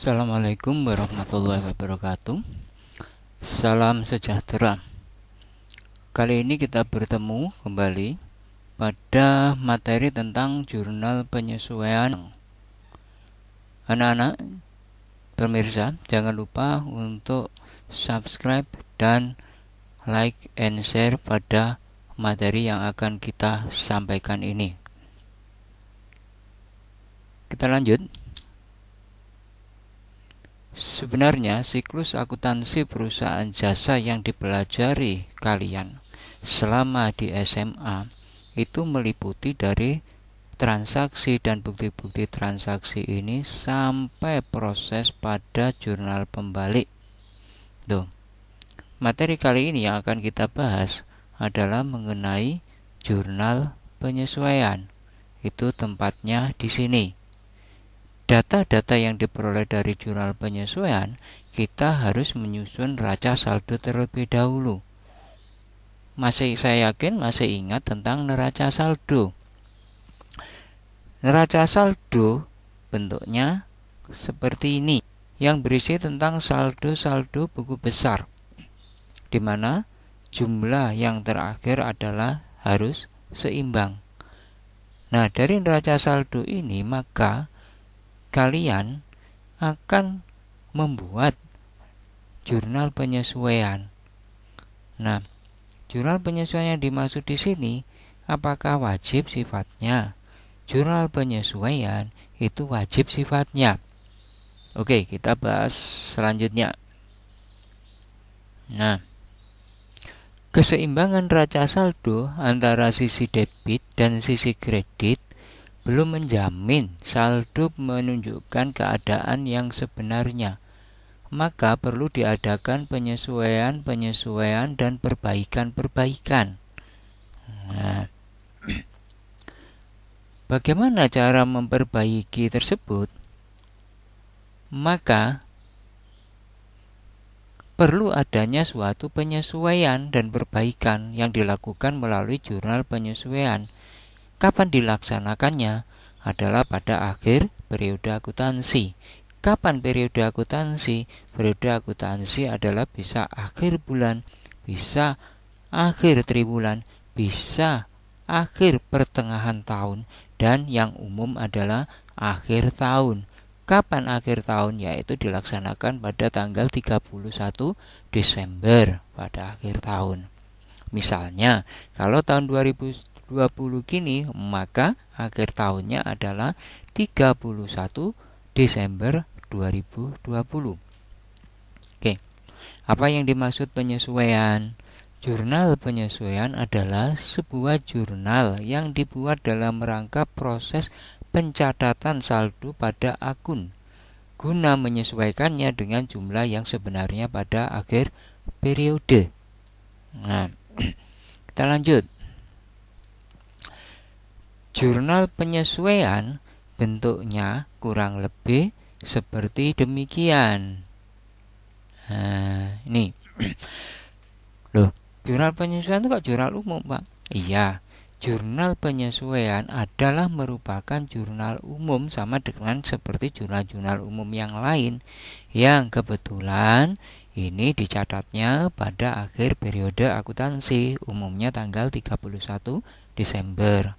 Assalamualaikum warahmatullahi wabarakatuh. Salam sejahtera. Kali ini kita bertemu kembali pada materi tentang jurnal penyesuaian. Anak-anak, pemirsa, jangan lupa untuk subscribe dan like and share pada materi yang akan kita sampaikan ini. Kita lanjut. Sebenarnya siklus akuntansi perusahaan jasa yang dipelajari kalian selama di SMA itu meliputi dari transaksi dan bukti-bukti transaksi ini sampai proses pada jurnal pembalik. Tuh. Materi kali ini yang akan kita bahas adalah mengenai jurnal penyesuaian. Itu tempatnya di sini. Data-data yang diperoleh dari jurnal penyesuaian, kita harus menyusun neraca saldo terlebih dahulu. Saya yakin masih ingat tentang neraca saldo. Neraca saldo bentuknya seperti ini, yang berisi tentang saldo-saldo buku besar, di mana jumlah yang terakhir adalah harus seimbang. Nah, dari neraca saldo ini maka kalian akan membuat jurnal penyesuaian. Nah, jurnal penyesuaian yang dimaksud di sini apakah wajib sifatnya? Jurnal penyesuaian itu wajib sifatnya. Oke, kita bahas selanjutnya. Nah, keseimbangan neraca saldo antara sisi debit dan sisi kredit belum menjamin saldo menunjukkan keadaan yang sebenarnya. Maka perlu diadakan penyesuaian dan perbaikan. Nah, bagaimana cara memperbaiki tersebut? Maka perlu adanya suatu penyesuaian dan perbaikan yang dilakukan melalui jurnal penyesuaian. Kapan dilaksanakannya? Adalah pada akhir periode akuntansi. Kapan periode akuntansi? Periode akuntansi adalah bisa akhir bulan, bisa akhir triwulan, bisa akhir pertengahan tahun, dan yang umum adalah akhir tahun. Kapan akhir tahun? Yaitu dilaksanakan pada tanggal 31 Desember pada akhir tahun. Misalnya, kalau tahun 2020 kini, maka akhir tahunnya adalah 31 Desember 2020. Oke. Apa yang dimaksud penyesuaian? Jurnal penyesuaian adalah sebuah jurnal yang dibuat dalam rangka proses pencatatan saldo pada akun guna menyesuaikannya dengan jumlah yang sebenarnya pada akhir periode. Nah, kita lanjut. Jurnal penyesuaian bentuknya kurang lebih seperti demikian. Nah, ini. Loh, jurnal penyesuaian itu kok jurnal umum, Pak? Iya, jurnal penyesuaian adalah merupakan jurnal umum sama dengan seperti jurnal-jurnal umum yang lain yang kebetulan ini dicatatnya pada akhir periode akuntansi, umumnya tanggal 31 Desember.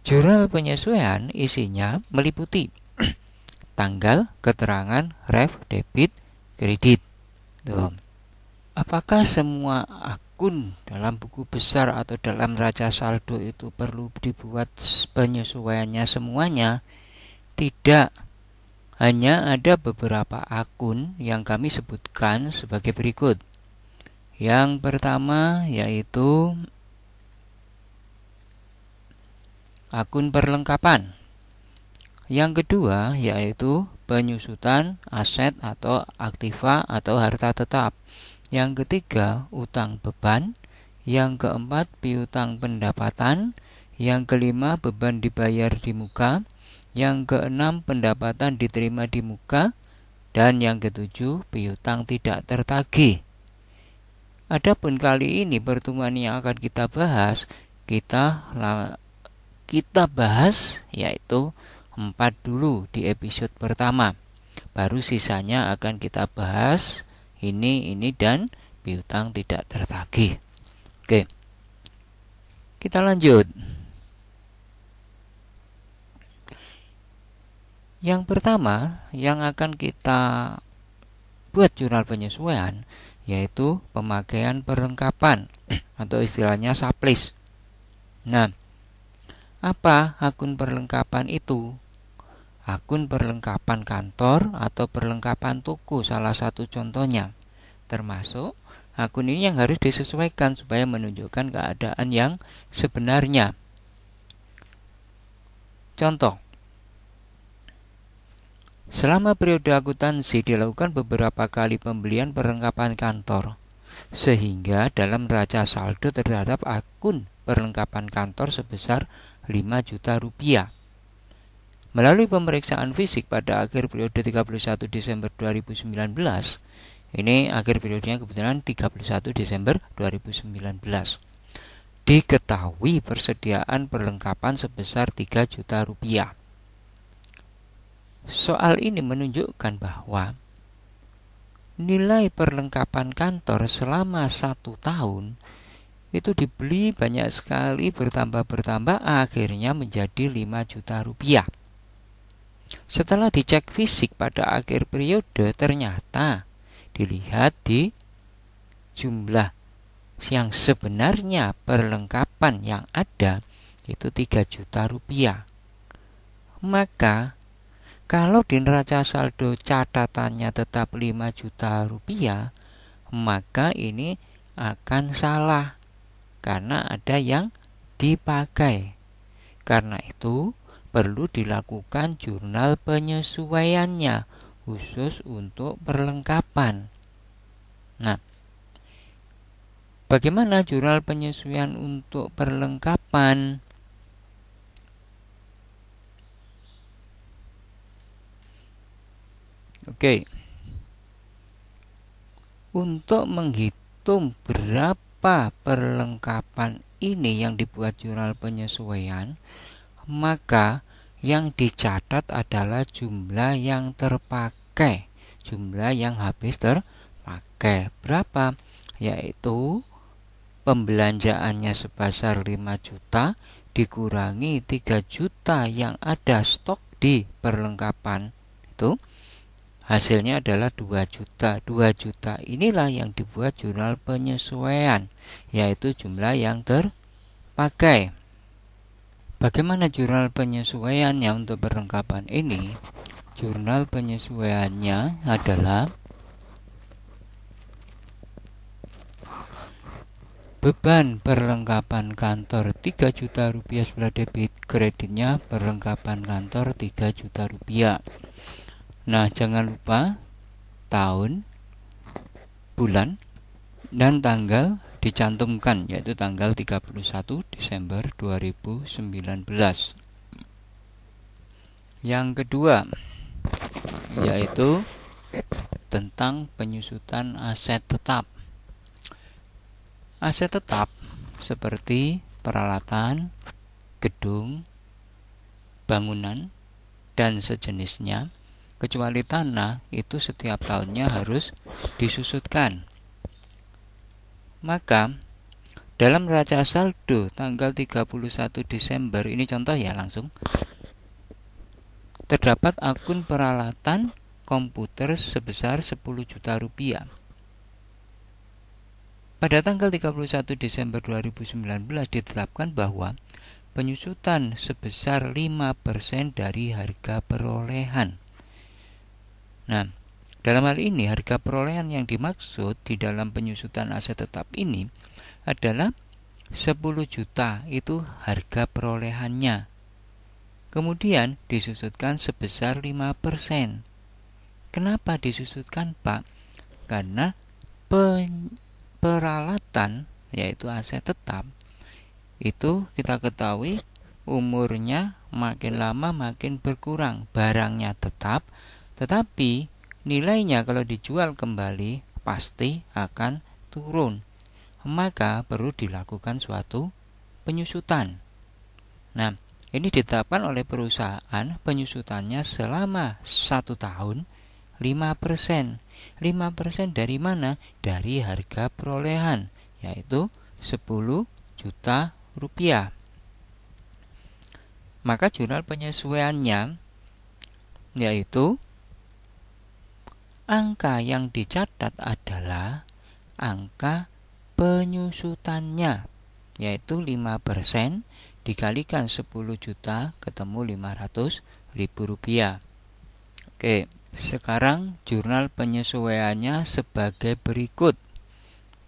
Jurnal penyesuaian isinya meliputi tanggal, keterangan, ref, debit, kredit. Tuh. Apakah semua akun dalam buku besar atau dalam neraca saldo itu perlu dibuat penyesuaiannya semuanya? Tidak. Hanya ada beberapa akun yang kami sebutkan sebagai berikut. Yang pertama yaitu akun perlengkapan. Yang kedua yaitu penyusutan aset atau aktiva atau harta tetap. Yang ketiga utang beban. Yang keempat piutang pendapatan. Yang kelima beban dibayar di muka. Yang keenam pendapatan diterima di muka. Dan yang ketujuh piutang tidak tertagih. Adapun kali ini pertemuan yang akan kita bahas, kita bahas yaitu 4 dulu di episode pertama. Baru sisanya akan kita bahas ini, dan piutang tidak tertagih. Oke, kita lanjut. Yang pertama yang akan kita buat jurnal penyesuaian yaitu pemakaian perlengkapan atau istilahnya supplies. Nah, apa akun perlengkapan itu? Akun perlengkapan kantor atau perlengkapan toko salah satu contohnya. Termasuk akun ini yang harus disesuaikan supaya menunjukkan keadaan yang sebenarnya. Contoh, selama periode akuntansi dilakukan beberapa kali pembelian perlengkapan kantor, sehingga dalam neraca saldo terhadap akun perlengkapan kantor sebesar 5 juta rupiah. Melalui pemeriksaan fisik pada akhir periode 31 Desember 2019, ini akhir periodenya kebetulan 31 Desember 2019, diketahui persediaan perlengkapan sebesar 3 juta rupiah. Soal ini menunjukkan bahwa nilai perlengkapan kantor selama 1 tahun itu dibeli banyak sekali, bertambah akhirnya menjadi 5 juta rupiah. Setelah dicek fisik pada akhir periode, ternyata dilihat di jumlah yang sebenarnya perlengkapan yang ada itu 3 juta rupiah. Maka kalau di neraca saldo catatannya tetap 5 juta rupiah, maka ini akan salah karena ada yang dipakai. Karena itu perlu dilakukan jurnal penyesuaiannya khusus untuk perlengkapan. Nah, bagaimana jurnal penyesuaian untuk perlengkapan? Oke. Untuk menghitung berapa perlengkapan ini yang dibuat jurnal penyesuaian, maka yang dicatat adalah jumlah yang terpakai, jumlah yang habis terpakai. Berapa? Yaitu pembelanjaannya sebesar 5 juta dikurangi 3 juta yang ada stok di perlengkapan itu, hasilnya adalah 2 juta. 2 juta inilah yang dibuat jurnal penyesuaian, yaitu jumlah yang terpakai. Bagaimana jurnal penyesuaiannya untuk perlengkapan ini? Jurnal penyesuaiannya adalah beban perlengkapan kantor 3 juta rupiah sebelah debit, kreditnya perlengkapan kantor 3 juta rupiah. Nah, jangan lupa tahun, bulan, dan tanggal dicantumkan, yaitu tanggal 31 Desember 2019. Yang kedua, yaitu tentang penyusutan aset tetap. Aset tetap seperti peralatan, gedung, bangunan, dan sejenisnya, kecuali tanah, itu setiap tahunnya harus disusutkan. Maka dalam neraca saldo tanggal 31 Desember, ini contoh ya langsung, terdapat akun peralatan komputer sebesar 10 juta rupiah. Pada tanggal 31 Desember 2019 ditetapkan bahwa penyusutan sebesar 5% dari harga perolehan. Nah, dalam hal ini harga perolehan yang dimaksud di dalam penyusutan aset tetap ini adalah 10 juta, itu harga perolehannya. Kemudian disusutkan sebesar 5%. Kenapa disusutkan, Pak? Karena peralatan, yaitu aset tetap, itu kita ketahui umurnya makin lama makin berkurang. Barangnya tetap, tetapi nilainya kalau dijual kembali pasti akan turun. Maka perlu dilakukan suatu penyusutan. Nah, ini ditetapkan oleh perusahaan, penyusutannya selama 1 tahun 5%. 5% dari mana? Dari harga perolehan, yaitu 10 juta rupiah. Maka jurnal penyesuaiannya yaitu angka yang dicatat adalah angka penyusutannya, yaitu 5% dikalikan 10 juta ketemu 500.000 rupiah. Oke, sekarang jurnal penyesuaiannya sebagai berikut,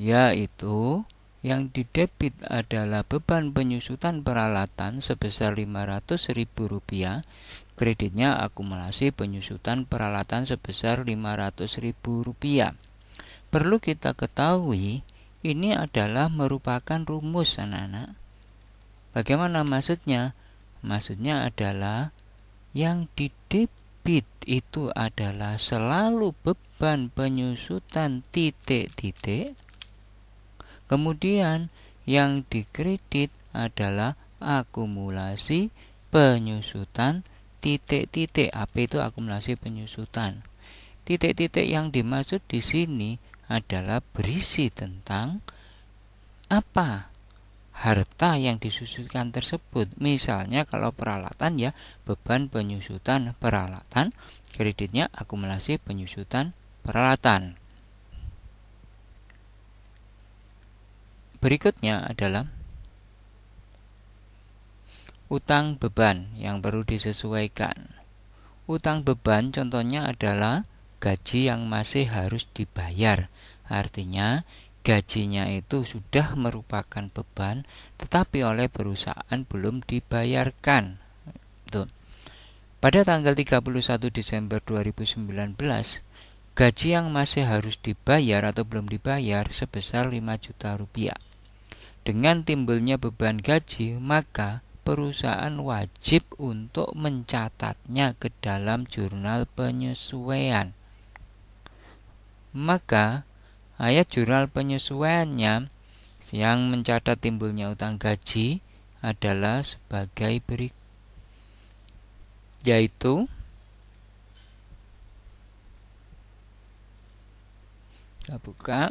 yaitu yang didebit adalah beban penyusutan peralatan sebesar 500.000 rupiah, kreditnya akumulasi penyusutan peralatan sebesar 500.000 rupiah. Perlu kita ketahui, ini adalah merupakan rumus, anak-anak. Bagaimana maksudnya? Maksudnya adalah yang didebit itu adalah selalu beban penyusutan titik-titik. Kemudian yang dikredit adalah akumulasi penyusutan titik-titik. Apa itu akumulasi penyusutan? Titik-titik yang dimaksud di sini adalah berisi tentang apa harta yang disusutkan tersebut. Misalnya kalau peralatan ya beban penyusutan peralatan, kreditnya akumulasi penyusutan peralatan. Berikutnya adalah utang beban yang perlu disesuaikan. Utang beban contohnya adalah gaji yang masih harus dibayar. Artinya gajinya itu sudah merupakan beban tetapi oleh perusahaan belum dibayarkan. Tuh. Pada tanggal 31 Desember 2019, gaji yang masih harus dibayar atau belum dibayar sebesar 5 juta rupiah. Dengan timbulnya beban gaji, maka perusahaan wajib untuk mencatatnya ke dalam jurnal penyesuaian. Maka ayat jurnal penyesuaiannya yang mencatat timbulnya utang gaji adalah sebagai berikut, yaitu kita buka,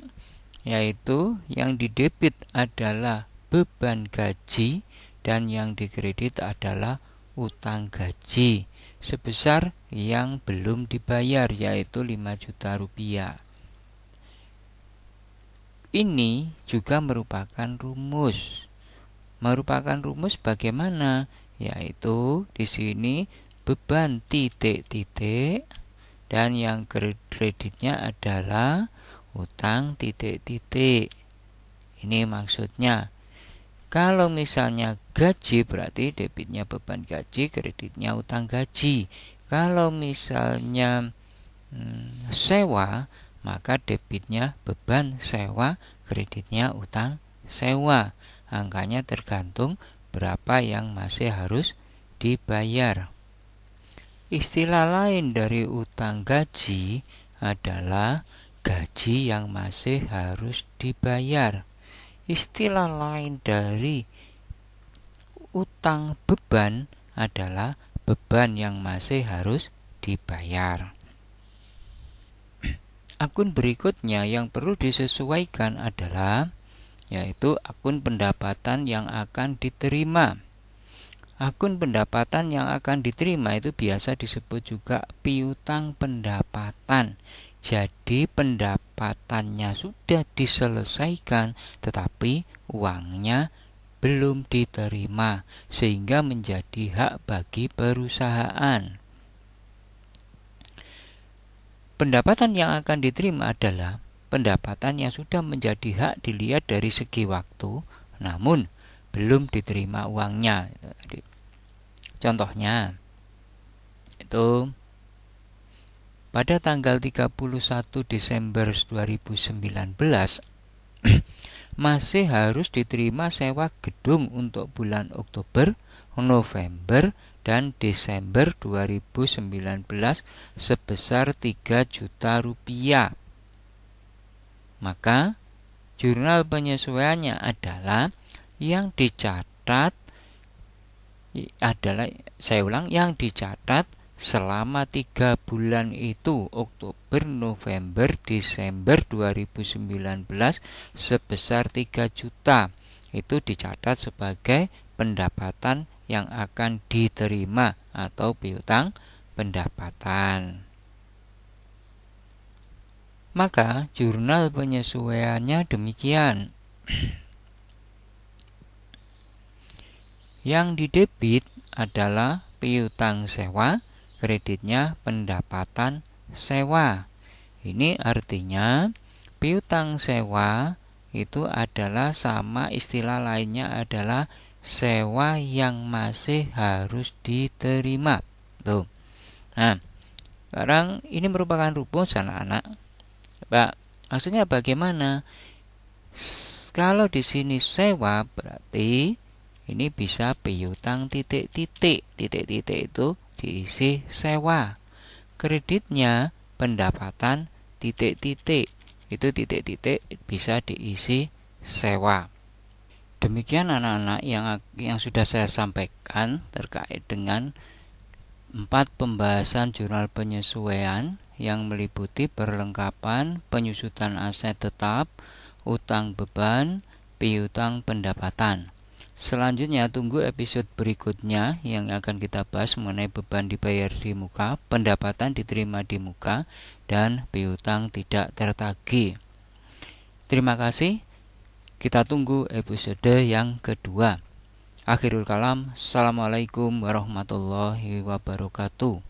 yaitu yang didebit adalah beban gaji dan yang dikredit adalah utang gaji sebesar yang belum dibayar, yaitu 5 juta rupiah. Ini juga merupakan rumus. Merupakan rumus bagaimana? Yaitu di sini beban titik-titik dan yang kreditnya adalah utang titik-titik. Ini maksudnya. Kalau misalnya gaji berarti debitnya beban gaji, kreditnya utang gaji. Kalau misalnya sewa, maka debitnya beban sewa, kreditnya utang sewa. Angkanya tergantung berapa yang masih harus dibayar. Istilah lain dari utang gaji adalah gaji yang masih harus dibayar. Istilah lain dari utang beban adalah beban yang masih harus dibayar. Akun berikutnya yang perlu disesuaikan adalah yaitu akun pendapatan yang akan diterima. Akun pendapatan yang akan diterima itu biasa disebut juga piutang pendapatan. Jadi pendapatannya sudah diselesaikan tetapi uangnya belum diterima sehingga menjadi hak bagi perusahaan. Pendapatan yang akan diterima adalah pendapatan yang sudah menjadi hak dilihat dari segi waktu namun belum diterima uangnya. Contohnya itu pada tanggal 31 Desember 2019 masih harus diterima sewa gedung untuk bulan Oktober, November, dan Desember 2019 sebesar 3 juta rupiah. Maka jurnal penyesuaiannya adalah yang dicatat adalah, saya ulang, yang dicatat selama 3 bulan itu, Oktober, November, Desember 2019, sebesar 3 juta. Itu dicatat sebagai pendapatan yang akan diterima atau piutang pendapatan. Maka jurnal penyesuaiannya demikian. Yang didebit adalah piutang sewa, kreditnya pendapatan sewa. Ini artinya piutang sewa itu adalah sama, istilah lainnya adalah sewa yang masih harus diterima. Tuh. Nah, sekarang ini merupakan rumus anak-anak. Pak, maksudnya bagaimana? Kalau di sini sewa berarti ini bisa piutang titik-titik. Titik-titik itu diisi sewa. Kreditnya pendapatan titik-titik. Itu titik-titik bisa diisi sewa. Demikian anak-anak yang sudah saya sampaikan terkait dengan 4 pembahasan jurnal penyesuaian yang meliputi perlengkapan penyusutan aset tetap, utang beban, piutang pendapatan. Selanjutnya tunggu episode berikutnya yang akan kita bahas mengenai beban dibayar di muka, pendapatan diterima di muka, dan piutang tidak tertagih. Terima kasih. Kita tunggu episode yang kedua. Akhirul kalam. Assalamualaikum warahmatullahi wabarakatuh.